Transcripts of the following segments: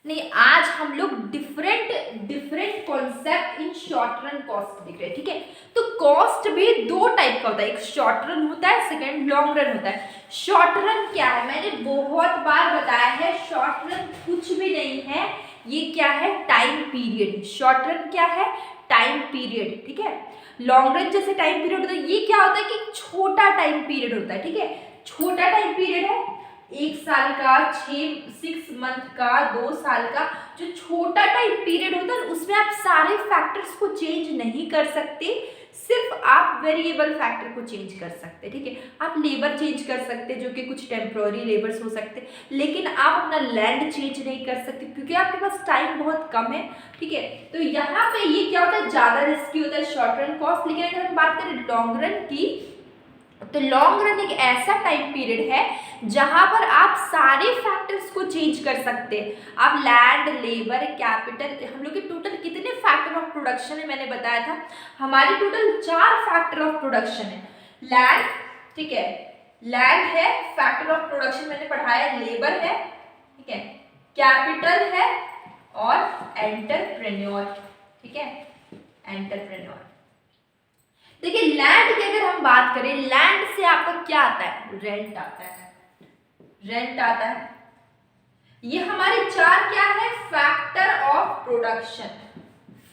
नहीं, आज हम लोग different different concept in short run cost देख रहे हैं, ठीक है। तो कॉस्ट भी दो टाइप का होता है, एक शॉर्ट रन होता है, सेकंड लॉन्ग रन होता है। शॉर्ट रन क्या है, मैंने बहुत बार बताया है, शॉर्ट रन कुछ भी नहीं है, ये क्या है, टाइम पीरियड। शॉर्ट रन क्या है, टाइम पीरियड, ठीक है। लॉन्ग रन जैसे टाइम पीरियड होता है, ये क्या होता है कि छोटा टाइम पीरियड होता है, ठीक है। छोटा टाइम पीरियड है, 1 साल का, 6 मंथ का, 2 साल का, जो छोटा टाइम पीरियड होता है उसमें आप सारे फैक्टर्स को चेंज नहीं कर सकते, सिर्फ आप वेरिएबल फैक्टर को चेंज कर सकते, ठीक है। आप लेबर चेंज कर सकते जो कि कुछ टेम्प्रोरी लेबर्स हो सकते, लेकिन आप अपना लैंड चेंज नहीं कर सकते क्योंकि आपके पास टाइम बहुत कम है, ठीक है। तो यहाँ पे ये क्या होता है, ज्यादा रिस्की होता है शॉर्ट रन कॉस्ट। लेकिन अगर हम बात करें लॉन्ग रन की, तो लॉन्ग रन एक ऐसा टाइम पीरियड है जहां पर आप सारे फैक्टर्स को चेंज कर सकते हैं। आप लैंड, लेबर, कैपिटल, हम लोग के टोटल कितने फैक्टर ऑफ प्रोडक्शन है मैंने बताया था, हमारे टोटल 4 फैक्टर ऑफ प्रोडक्शन है। लैंड, ठीक है, लैंड है फैक्टर ऑफ प्रोडक्शन मैंने पढ़ाया, लेबर है, ठीक है, कैपिटल है और एंटरप्रेन्योर, ठीक है, एंटरप्रेन्योर। देखिए लैंड की अगर हम बात करें, लैंड से आपका क्या आता है, रेंट आता है, रेंट आता है। ये हमारे 4 क्या है, factor of production,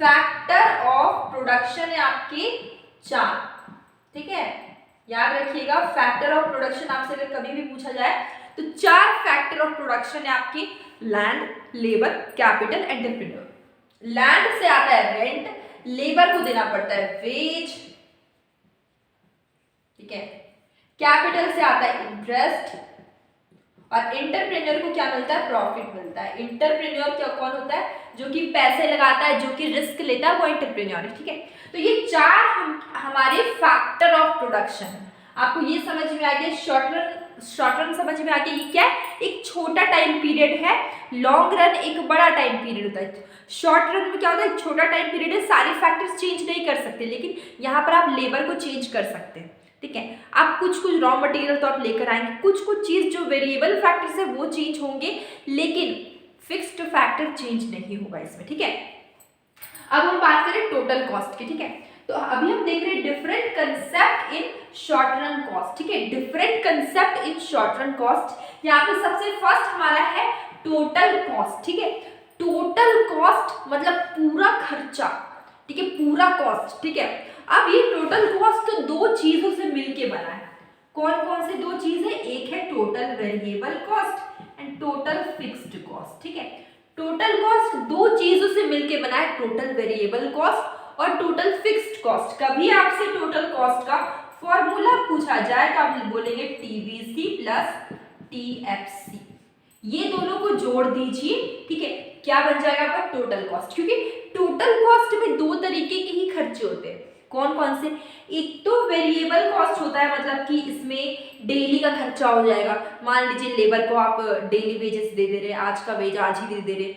factor of production है आपके 4, ठीक है। याद रखिएगा, फैक्टर ऑफ प्रोडक्शन आपसे अगर कभी भी पूछा जाए तो 4 फैक्टर ऑफ प्रोडक्शन है आपकी, land, labour, capital, entrepreneur. Land से आता है रेंट, लेबर को देना पड़ता है वेज, ठीक है, कैपिटल से आता है इंटरेस्ट, और एंटरप्रेन्योर को क्या मिलता है, प्रॉफिट मिलता है। एंटरप्रेन्योर क्या कौन होता है, जो कि पैसे लगाता है, जो कि रिस्क लेता है, वो एंटरप्रेन्योर है, ठीक है। तो ये 4 हमारे फैक्टर ऑफ प्रोडक्शन। आपको ये समझ में आ गया, शॉर्ट रन समझ में आ गया, ये क्या है, एक छोटा टाइम पीरियड है, लॉन्ग रन एक बड़ा टाइम पीरियड होता है। शॉर्ट रन में क्या होता है, छोटा टाइम पीरियड है, सारे फैक्टर्स चेंज नहीं कर सकते, लेकिन यहाँ पर आप लेबर को चेंज कर सकते हैं, ठीक है। आप कुछ रॉ मटेरियल तो आप लेकर आएंगे, कुछ चीज जो वेरिएबल फैक्टर्स है वो चेंज होंगे, लेकिन फिक्स्ड फैक्टर चेंज नहीं होगा इसमें, ठीक है। अब हम बात करें टोटल कॉस्ट की, ठीक है। तो अभी हम देख रहे हैं different concept in short run cost, ठीक है, different concept in short run cost. यहाँ पे सबसे फर्स्ट हमारा है टोटल कॉस्ट, ठीक है। टोटल कॉस्ट मतलब पूरा खर्चा, ठीक है, पूरा कॉस्ट, ठीक है। अब ये टोटल कॉस्ट तो 2 चीजों से मिलके बना है। कौन कौन से 2 चीज है, एक है total variable cost and total fixed cost, ठीक है। टोटल कॉस्ट 2 चीजों से मिलके बना है, टोटल वेरिएबल कॉस्ट और टोटल फिक्स्ड कॉस्ट। कभी आपसे टोटल कॉस्ट का फॉर्मूला पूछा जाए तो आप बोलेंगे टीवीसी प्लस टीएफसी, ये दोनों को जोड़ दीजिए, ठीक है, क्या बन जाएगा आपका टोटल कॉस्ट। क्योंकि टोटल कॉस्ट में 2 तरीके के ही खर्चे होते हैं। कौन कौन से, एक तो वेरिएबल कॉस्ट होता है, मतलब कि इसमें डेली का खर्चा हो जाएगा। मान लीजिए लेबर को आप डेली वेजेस दे रहे हैं, आज का वेज आज ही दे रहे,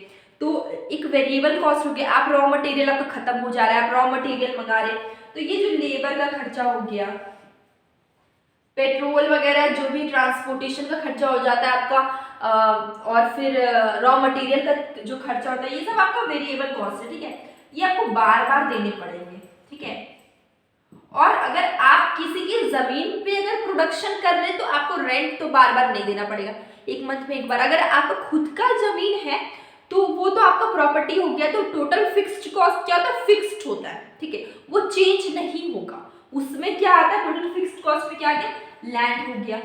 तो एक वेरिएबल कॉस्ट हो गया। आप रॉ मटेरियल आपका खत्म हो जा रहा है, आप रॉ मटेरियल मंगा रहे, तो ये जो लेबर का खर्चा हो गया, पेट्रोल वगैरह जो भी ट्रांसपोर्टेशन का खर्चा हो जाता है आपका, और फिर रॉ मटेरियल का जो खर्चा होता है, ये सब आपका वेरिएबल कॉस्ट है, ठीक है। ये आपको बार बार देने पड़ेंगे, ठीक है। और अगर आप किसी की जमीन पे अगर प्रोडक्शन कर रहे हैं तो आपको रेंट तो बार बार नहीं देना पड़ेगा, 1 मंथ में एक बार। अगर आपका खुद का जमीन है तो वो तो आपका प्रॉपर्टी हो गया, तो टोटल फिक्स्ड कॉस्ट क्या होता है, फिक्स्ड होता है, ठीक है, वो चेंज नहीं होगा। उसमें क्या आता है, टोटल फिक्स्ड कॉस्ट में क्या आ गया, लैंड हो गया,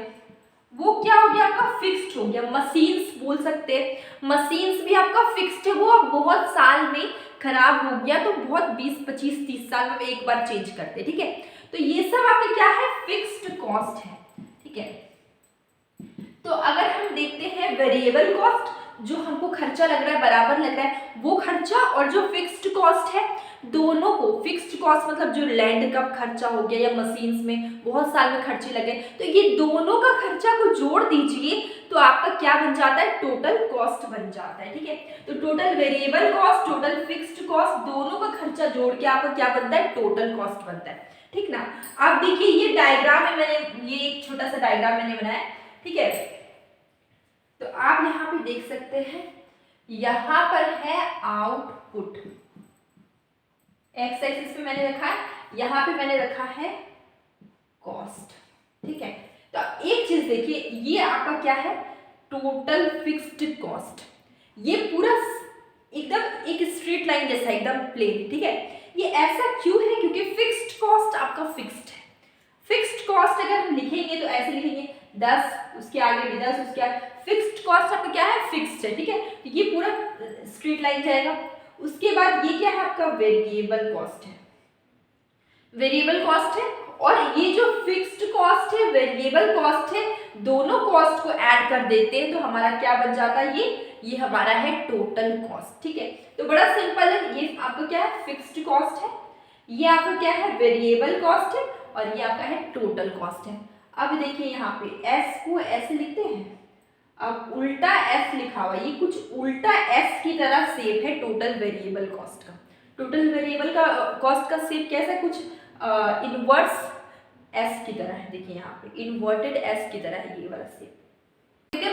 वो क्या हो गया आपका फिक्स्ड हो गया। मशीन्स बोल सकते हैं, मशीन्स भी आपका फिक्स्ड है, वो आप बहुत साल में खराब हो गया तो बहुत 20, 25, 30 साल में एक बार चेंज करते, ठीक है। तो ये सब आपके क्या है, फिक्स्ड कॉस्ट है, ठीक है। तो अगर हम देखते हैं वेरिएबल कॉस्ट, जो हमको खर्चा लग रहा है, बराबर लग रहा है, वो खर्चा, और जो फिक्स्ड कॉस्ट है, दोनों को, फिक्स्ड कॉस्ट मतलब जो लैंड का खर्चा हो गया या मशीन्स में बहुत साल में खर्चे लगे, तो ये दोनों का खर्चा को जोड़ दीजिए तो आपका क्या बन जाता है, टोटल कॉस्ट बन जाता है, ठीक है। तो total variable cost, total fixed cost, दोनों का खर्चा जोड़ के आपका क्या बनता है, टोटल कॉस्ट बनता है, ठीक ना। अब देखिए ये डायग्राम है, मैंने ये एक छोटा सा डायग्राम मैंने बनाया, ठीक है। तो आप यहाँ पे देख सकते हैं, यहां पर है आउटपुट, एक्स एक्सिस पे मैंने रखा है, यहां पे मैंने रखा है कॉस्ट। ठीक है, तो एक चीज देखिए, ये आपका क्या है, टोटल फिक्स्ड कॉस्ट। ये पूरा एकदम एक स्ट्रेट लाइन जैसा, एकदम प्लेन। ठीक है, ये ऐसा क्यों है, क्योंकि फिक्स्ड कॉस्ट आपका फिक्स्ड है। फिक्स्ड कॉस्ट अगर हम लिखेंगे तो ऐसे लिखेंगे 10, उसके आगे भी 10, उसके आगे, फिक्स्ड कॉस्ट आपका क्या है, फिक्स्ड है। ठीक है, तो ये पूरा स्ट्रेट लाइन जाएगा। उसके बाद ये क्या है आपका, वेरिएबल कॉस्ट है, वेरिएबल कॉस्ट है। और ये जो फिक्स्ड कॉस्ट है, वेरिएबल कॉस्ट है, दोनों कॉस्ट को ऐड कर देते हैं तो हमारा क्या बन जाता है, ये हमारा है टोटल कॉस्ट। ठीक है, तो बड़ा सिंपल है, ये आपका क्या है, फिक्स्ड कॉस्ट है, ये आपका क्या है, वेरिएबल कॉस्ट है, और ये आपका है टोटल कॉस्ट है। अब देखिए यहाँ पे S को ऐसे लिखते हैं, अब उल्टा S लिखा हुआ, ये कुछ उल्टा S की तरह शेप है टोटल वेरिएबल कॉस्ट का। टोटल वेरिएबल का कॉस्ट का शेप कैसा है, कुछ इनवर्स S की तरह है। देखिए यहाँ पे इन्वर्टेड S की तरह है ये वाला शेप।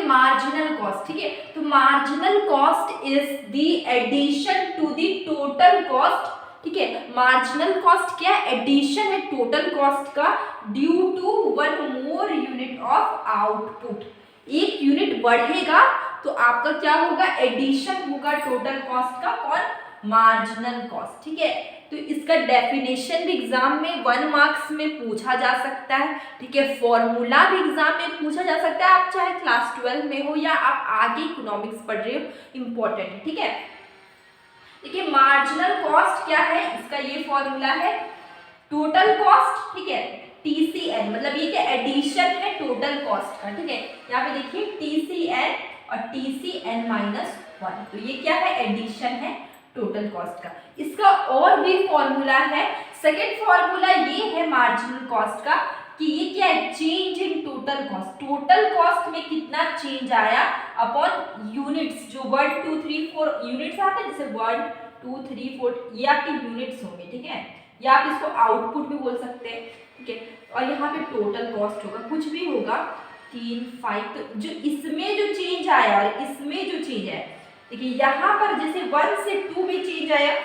मार्जिनल कॉस्ट, ठीक है, तो marginal cost is the addition to the total cost. ठीक है, मार्जिनल कॉस्ट क्या है, एडिशन है टोटल कॉस्ट का due to one more unit of output. एक यूनिट बढ़ेगा तो आपका क्या होगा, एडिशन होगा टोटल कॉस्ट का, और मार्जिनल कॉस्ट। ठीक है, तो इसका डेफिनेशन भी एग्जाम में 1 मार्क्स में पूछा जा सकता है। ठीक है, फॉर्मूला भी एग्जाम में पूछा जा सकता है, आप चाहे क्लास 12 में हो या आप आगे इकोनॉमिक्स पढ़ रहे हो, इंपॉर्टेंट है। ठीक है, देखिए मार्जिनल कॉस्ट क्या है, इसका ये फॉर्मूला है टोटल कॉस्ट। ठीक है, TCN, मतलब ये क्या, एडिशन है टोटल कॉस्ट का। ठीक है, यहाँ पे देखिए TCN और TCN-1, तो ये क्या है, एडिशन है टोटल कॉस्ट का। इसका और भी फॉर्मूला है, सेकेंड फॉर्मूला ये है मार्जिनल कॉस्ट का कि ये क्या है, change in total cost. Total cost में कितना चेंज आया अपॉन यूनिट्स, जो 1 2 3 4 यूनिट्स आते हैं, जैसे 1 2 3 4 ये आपके यूनिट्स होंगे। ठीक है, या आप इसको आउटपुट भी बोल सकते हैं। ठीक है, और यहाँ पे टोटल कॉस्ट होगा, कुछ भी होगा 3 5, तो जो इसमें जो चेंज आया और इसमें जो चेंज है, देखिए यहाँ पर जैसे 1 से 2 में चेंज आया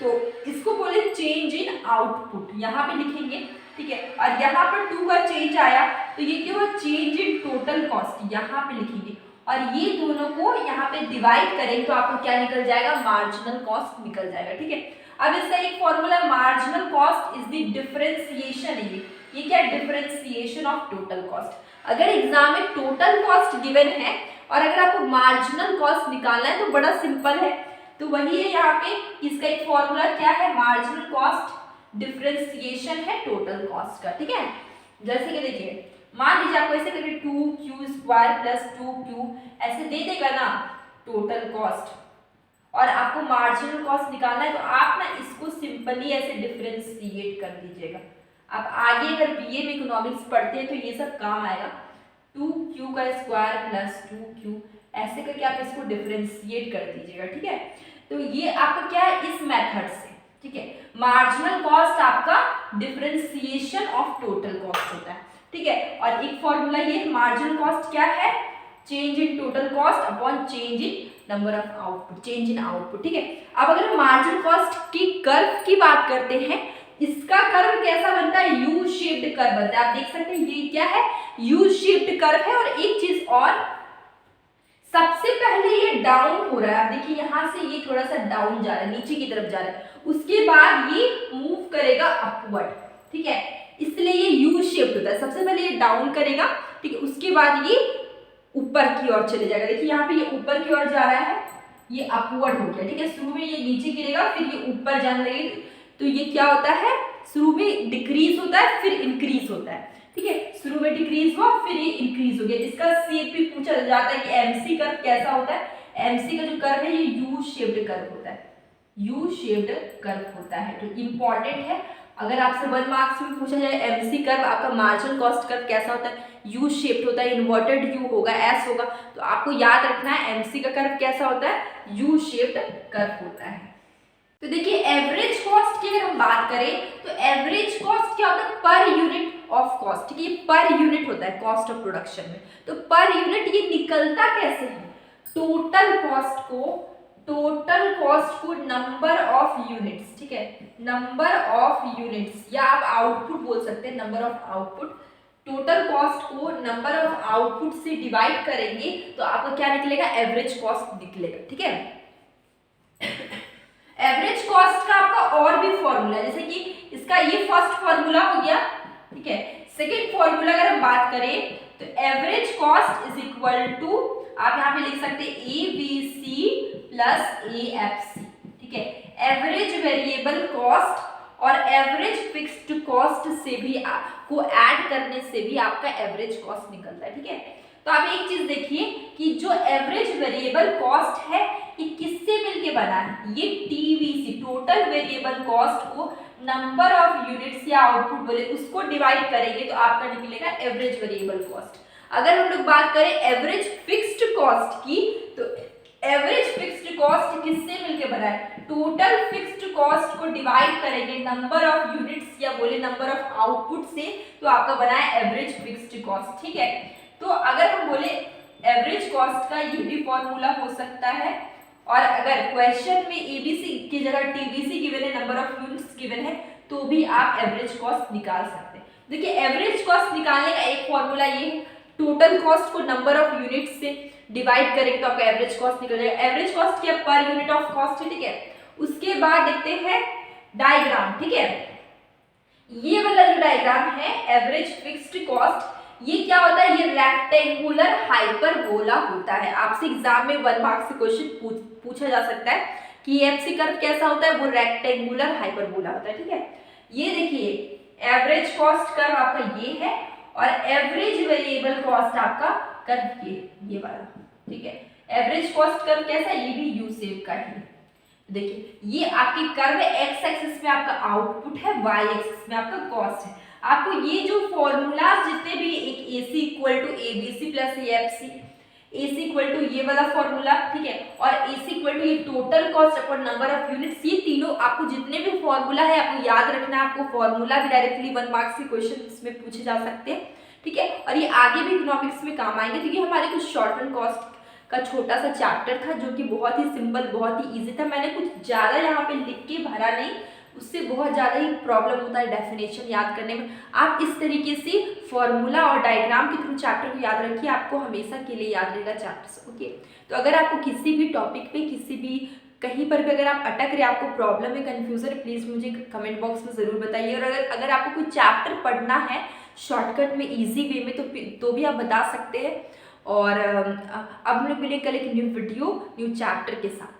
तो इसको बोले चेंज इन आउटपुट, यहाँ पे लिखेंगे। ठीक है, और यहाँ पर 2 का चेंज आया तो ये क्या हुआ, चेंज इन टोटल कॉस्ट, यहाँ पे लिखेंगे। और ये दोनों को यहाँ पे डिवाइड करेंगे तो आपको क्या निकल जाएगा, मार्जिनल कॉस्ट निकल जाएगा। ठीक है, अब इसका एक formula, marginal cost is the differentiation, ये क्या है, डिफरेंशिएशन ऑफ टोटल कॉस्ट। अगर एग्जाम में टोटल कॉस्ट गिवन है और अगर आपको मार्जिनल कॉस्ट निकालना है तो बड़ा सिंपल है, तो वही है यहाँ पे, इसका एक फॉर्मूला क्या है, मार्जिनल कॉस्ट डिफरेंशिएशन है टोटल कॉस्ट का। ठीक है, जैसे कि देखिए मान लीजिए आपको ऐसे करके 2q² + 2q ऐसे दे देगा ना टोटल कॉस्ट, और आपको मार्जिनल कॉस्ट निकालना है तो आप ना इसको सिंपली ऐसे डिफरेंशिएट कर दीजिएगा। आप आगे अगर बीए में इकोनॉमिक्स पढ़ते हैं तो ये सब काम आएगा। 2q² + 2q ऐसे करके आप इसको डिफरेंशिएट कर दीजिएगा। ठीक है, तो ये आपका क्या है, इस मेथड से। ठीक है, मार्जिनल कॉस्ट आपका डिफरेंशिएशन ऑफ टोटल कॉस्ट होता है। ठीक है, और एक फॉर्मूला ये, मार्जिनल कॉस्ट क्या है, change in total cost upon change in number of output, change in output. ठीक है, अब अगर मार्जिनल कॉस्ट की कर्व की बात करते हैं, इसका कर्व कैसा बनता है, यू शेप्ड कर्व बनता है। आप देख सकते हैं ये क्या है, यू शेप्ड कर्व है। और एक चीज और, सबसे पहले ये डाउन हो रहा है, आप देखिए यहाँ से ये थोड़ा सा डाउन जा रहा है, नीचे की तरफ जा रहा है, उसके बाद ये मूव करेगा अपवर्ड। ठीक है, इसलिए ये यू शेप्ड होता है। सबसे पहले ये डाउन करेगा, ठीक है, उसके बाद ये ऊपर की ओर चले जाएगा। देखिए यहाँ पे ये ऊपर की ओर जा रहा है, ये अपवर्ड हो गया। ठीक है, शुरू में ये नीचे गिरेगा, फिर ये ऊपर जाने लगेगा, तो ये क्या होता है, शुरू में डिक्रीज होता है फिर इंक्रीज होता है। ठीक है, शुरू में डिक्रीज हुआ फिर ये इंक्रीज हो गया। इसका शेप भी पूछा जाता है कि एमसी कर्व कैसा होता है। एमसी का जो कर्व है ये यू शेप्ड कर्व होता है, यू शेप्ड कर्व होता है, तो इंपॉर्टेंट है। अगर आपसे 1 मार्क्स में पूछा जाए एमसी कर्व आपका मार्जिनल कॉस्ट कर्व कैसा होता है, यू शेप्ड होता है, इन्वर्टेड यू होगा, एस होगा, तो आपको याद रखना है एमसी का कर्व कैसा होता है, यू शेप्ड कर्व होता है। तो देखिए एवरेज कॉस्ट की अगर हम बात करें तो एवरेज कॉस्ट क्या होता है, पर यूनिट ऑफ कॉस्ट। ठीक है, ये पर यूनिट होता है कॉस्ट ऑफ प्रोडक्शन में। तो पर यूनिट ये निकलता कैसे है, टोटल कॉस्ट को टोटल कॉस्ट को नंबर ऑफ यूनिट्स, ठीक है, नंबर ऑफ यूनिट्स, या आप आउटपुट बोल सकते हैं, number of output, total cost को नंबर ऑफ आउटपुट से डिवाइड करेंगे तो आपका क्या निकलेगा, एवरेज कॉस्ट निकलेगा, ठीक है। एवरेज कॉस्ट का आपका और भी फॉर्मूला, जैसे कि इसका ये फर्स्ट फॉर्मूला हो गया, ठीक है। सेकेंड फॉर्मूला अगर हम बात करें तो average cost is equal to, आप यहाँ पे लिख सकते हैं ABC प्लस AFC, ठीक है। एवरेज वेरिएबल कॉस्ट और एवरेज फिक्स्ड कॉस्ट से भी को ऐड करने से भी आपका एवरेज कॉस्ट निकलता है, ठीक है। तो आप एक चीज देखिए कि जो एवरेज वेरिएबल कॉस्ट है ये किससे मिलके बना है, ये TVC, टोटल वेरिएबल कॉस्ट को नंबर ऑफ यूनिट्स या आउटपुट बोले उसको डिवाइड करेंगे तो आपका निकलेगा एवरेज वेरिएबल कॉस्ट। अगर हम लोग बात करें एवरेज फिक्स्ड कॉस्ट की, तो एवरेज फिक्स्ड कॉस्ट किससे मिलके बना है, टोटल फिक्स्ड कॉस्ट को डिवाइड करेंगे नंबर ऑफ यूनिट्स या बोले नंबर ऑफ आउटपुट से, तो आपका बना है एवरेज फिक्स्ड कॉस्ट, ठीक है। तो अगर हम बोले एवरेज कॉस्ट का ये भी फॉर्मूला हो सकता है, और अगर क्वेश्चन में ABC की जगह TVC गिवन है, नंबर ऑफ यूनिट्स गिवन है, तो भी आप एवरेज कॉस्ट निकाल सकते हैं। देखिए एवरेज कॉस्ट निकालने का एक फॉर्मूला ये है, टोटल कॉस्ट को नंबर ऑफ यूनिट्स से डिवाइड करेंगे तो आपका एवरेज कॉस्ट निकल जाएगा। एवरेज कॉस्ट क्या, पर यूनिट ऑफ कॉस्ट है, ठीक है। उसके बाद देखते हैं डायग्राम, ठीक है। ये वाला जो डायग्राम है एवरेज फिक्स्ड कॉस्ट, ये क्या होता है, ये रेक्टेंगुलर हाइपरबोला होता है। आपसे एग्जाम में 1 मार्क्स से क्वेश्चन पूछा जा सकता है कि FC कर्व कैसा होता है, वो रेक्टेंगुलर हाइपरबोला होता है, ठीक है। ये देखिए एवरेज कॉस्ट कर्व आपका ये है और एवरेज वेरिएबल कॉस्ट आपका कर्व ये वाला, ठीक है। एवरेज कॉस्ट कर्व कैसा है, ये भी यू शेप का है। देखिए ये आपकी कर्व एक्स एक्सिस में आपका आउटपुट है, वाई एक्सिस में आपका कॉस्ट है। आपको ये जो फॉर्मूलाज जितने भी, एक AC equal to ABC plus AFC, AC equal to ये वाला फॉर्मूला, ठीक है, और AC इक्वल टू ये total cost upon number of units, ये तीनों आपको जितने भी फॉर्मूला है आपको याद रखना है। आपको फॉर्मूला भी डायरेक्टली 1 मार्क्स के क्वेश्चन इसमें पूछे जा सकते हैं, ठीक है। और ये आगे भी इकोनॉमिक्स में काम आएंगे, क्योंकि हमारे कुछ शॉर्ट टर्म कॉस्ट का छोटा सा चैप्टर था जो कि बहुत ही सिंपल, बहुत ही इजी था। मैंने कुछ ज़्यादा यहाँ पे लिख के भरा नहीं, उससे बहुत ज़्यादा ही प्रॉब्लम होता है डेफिनेशन याद करने में। आप इस तरीके से फॉर्मूला और डायग्राम के थ्रू चैप्टर को याद रखिए, आपको हमेशा के लिए याद रहेगा चैप्टर्स, ओके। तो अगर आपको किसी भी टॉपिक पे, किसी भी कहीं पर भी अगर आप अटक रहे, आपको प्रॉब्लम है, कन्फ्यूजन है, प्लीज़ मुझे कमेंट बॉक्स में ज़रूर बताइए। और अगर आपको कोई चैप्टर पढ़ना है शॉर्टकट में, ईजी वे में, तो भी आप बता सकते हैं। और अब हम लोग मिलेंगे कल एक न्यू वीडियो न्यू चैप्टर के साथ।